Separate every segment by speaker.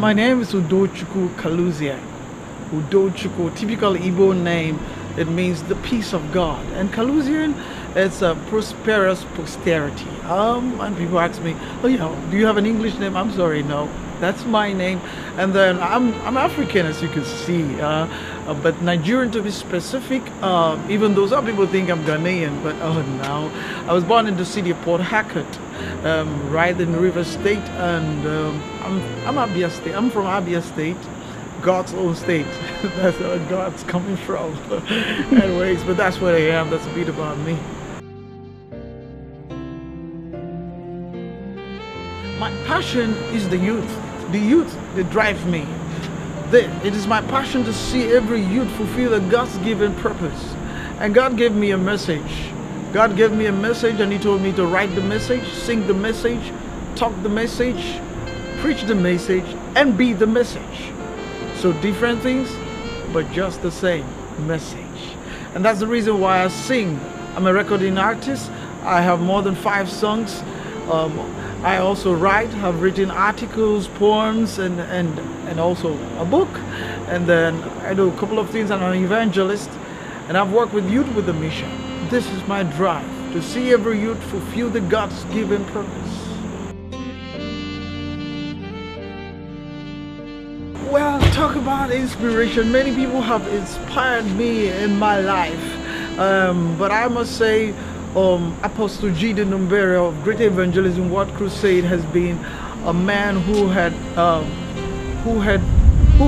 Speaker 1: My name is Udochukwu Kaluzia. Udochukwu, typical Igbo name. It means the peace of God. And Kaluzian, it's a prosperous posterity. And people ask me, oh yeah, do you have an English name? I'm sorry, no. That's my name. And then I'm African, as you can see, but Nigerian to be specific, even though some people think I'm Ghanaian, but oh no. I was born in the city of Port Harcourt, right in River State, and I'm Abia State. I'm from Abia State, God's own state. That's where God's coming from. Anyways, but that's what I am. That's a bit about me. My passion is the youth. The youth, they drive me. It is my passion to see every youth fulfill a God's-given purpose. And God gave me a message. God gave me a message, and He told me to write the message, sing the message, talk the message, preach the message, and be the message. So different things, but just the same message. And that's the reason why I sing. I'm a recording artist. I have more than 5 songs. I also write, have written articles, poems, and also a book. And then I do a couple of things. I'm an evangelist, and I've worked with youth with a mission. This is my drive, to see every youth fulfill the God's given purpose. Well, talk about inspiration. Many people have inspired me in my life. But I must say, Apostle Driven101 of Great Evangelism World Crusade has been a man who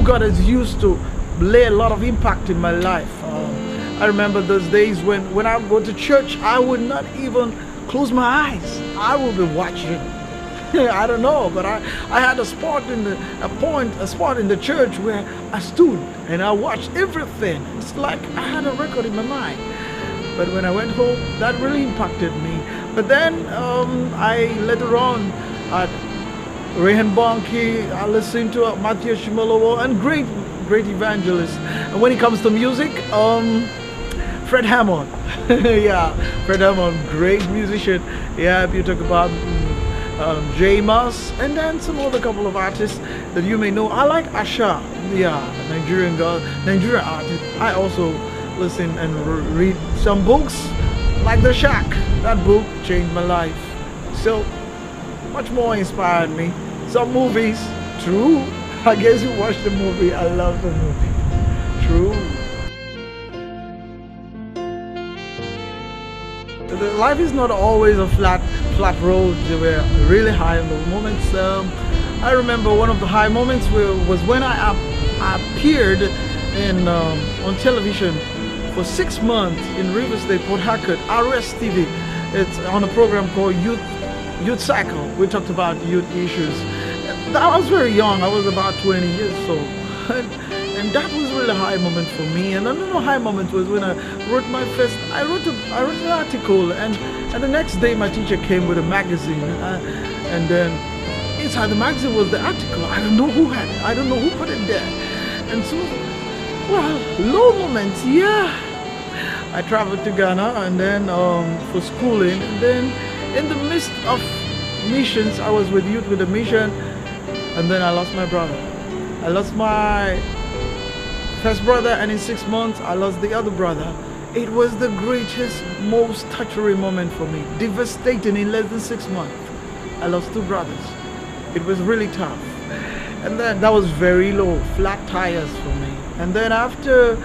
Speaker 1: God has used to lay a lot of impact in my life. I remember those days when I go to church, I would not even close my eyes. I would be watching. I don't know, but I had a spot in the church where I stood and I watched everything. It's like I had a record in my mind. But when I went home, that really impacted me. But then I later on at Rehan Bonki, I listened to Matthew Shimolowo, and great evangelists. And when it comes to music, Fred Hammond. Yeah, Fred Hammond, great musician. Yeah, if you talk about J Mas, and then some other couple of artists that you may know. I like Asha, yeah, Nigerian artist. I also listen and read some books like The Shack. That book changed my life. So much more inspired me. Some movies, true. I guess you watched the movie. I love the movie. True. Life is not always a flat road. There were really high moments. I remember one of the high moments was when I appeared on television for 6 months in River State, Port Harcourt, RSTV. It's on a program called Youth Cycle. We talked about youth issues. I was very young. I was about 20 years old. And that was really a high moment for me. And another high moment was when I wrote my first, I wrote an article, and the next day my teacher came with a magazine, and then inside the magazine was the article. I don't know who had it. I don't know who put it there. And so, well, low moments, yeah. I traveled to Ghana and then for schooling, and then in the midst of missions, I was with youth with a mission, and then I lost my brother. I lost my first brother, and in 6 months I lost the other brother. It was the greatest, most touching moment for me. Devastating. In less than 6 months I lost 2 brothers. It was really tough. And then that was very low, flat tires for me. And then after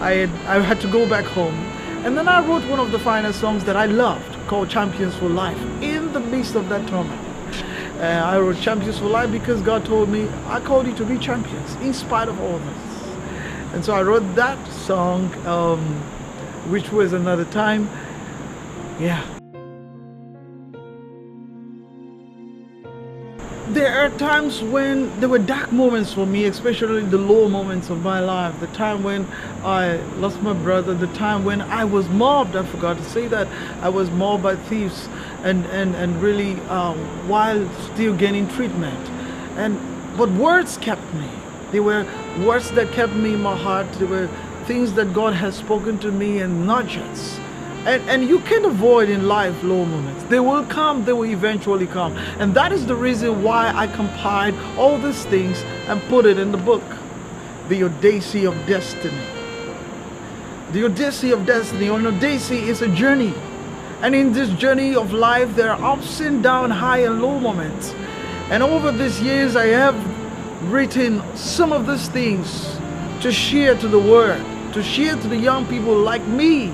Speaker 1: I had to go back home, and then I wrote one of the finest songs that I loved, called Champions for Life, in the midst of that turmoil. I wrote Champions for Life because God told me, I called you to be champions in spite of all this. And so I wrote that song, which was another time. Yeah. There are times when there were dark moments for me, especially the low moments of my life. The time when I lost my brother, the time when I was mobbed, I forgot to say that. I was mobbed by thieves and really while still getting treatment. But words kept me. They were words that kept me in my heart. They were things that God has spoken to me and nudges. And you can't avoid in life low moments. They will come, they will eventually come. And that is the reason why I compiled all these things and put it in the book, The Odyssey of Destiny. The Odyssey of Destiny, or Odyssey, is a journey. And in this journey of life, there are ups and downs, high and low moments. And over these years, I have written some of these things to share to the world, to share to the young people like me,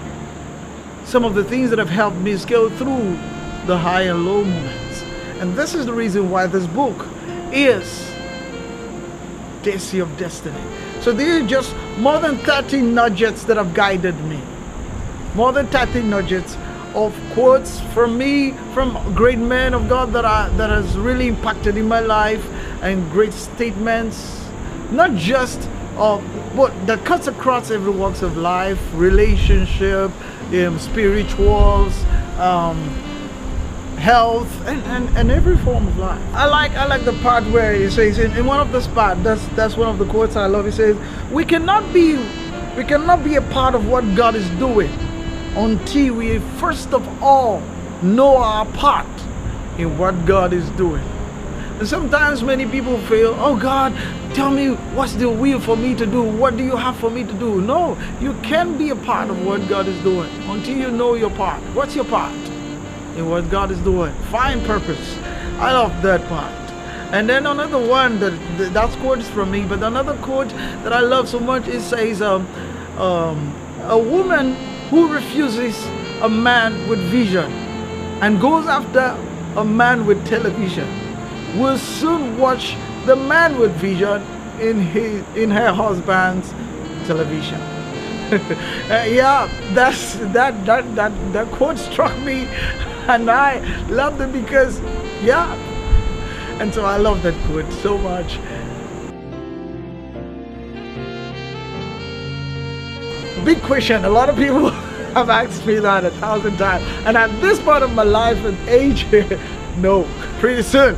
Speaker 1: some of the things that have helped me scale through the high and low moments. And this is the reason why this book is Odyssey of Destiny. So there are just more than 30 nuggets that have guided me. More than 30 nuggets of quotes from me, from great men of God that has really impacted in my life, and great statements, not just but that cuts across every walks of life, relationship, spirituals, health, and every form of life. I like the part where it says in one of the spots, that's one of the quotes I love. It says, we cannot be a part of what God is doing until we first of all know our part in what God is doing. And sometimes many people feel, oh God, tell me what's the will for me to do? What do you have for me to do? No, you can't be a part of what God is doing until you know your part. What's your part in what God is doing? Find purpose. I love that part. And then another one that's quotes from me, but another quote that I love so much, it says, a woman who refuses a man with vision and goes after a man with television will soon watch the man with vision in her husband's television. Yeah, that quote struck me, and I loved it because, yeah, and so I love that quote so much. Big question. A lot of people have asked me that 1,000 times, and at this part of my life and age, no, pretty soon.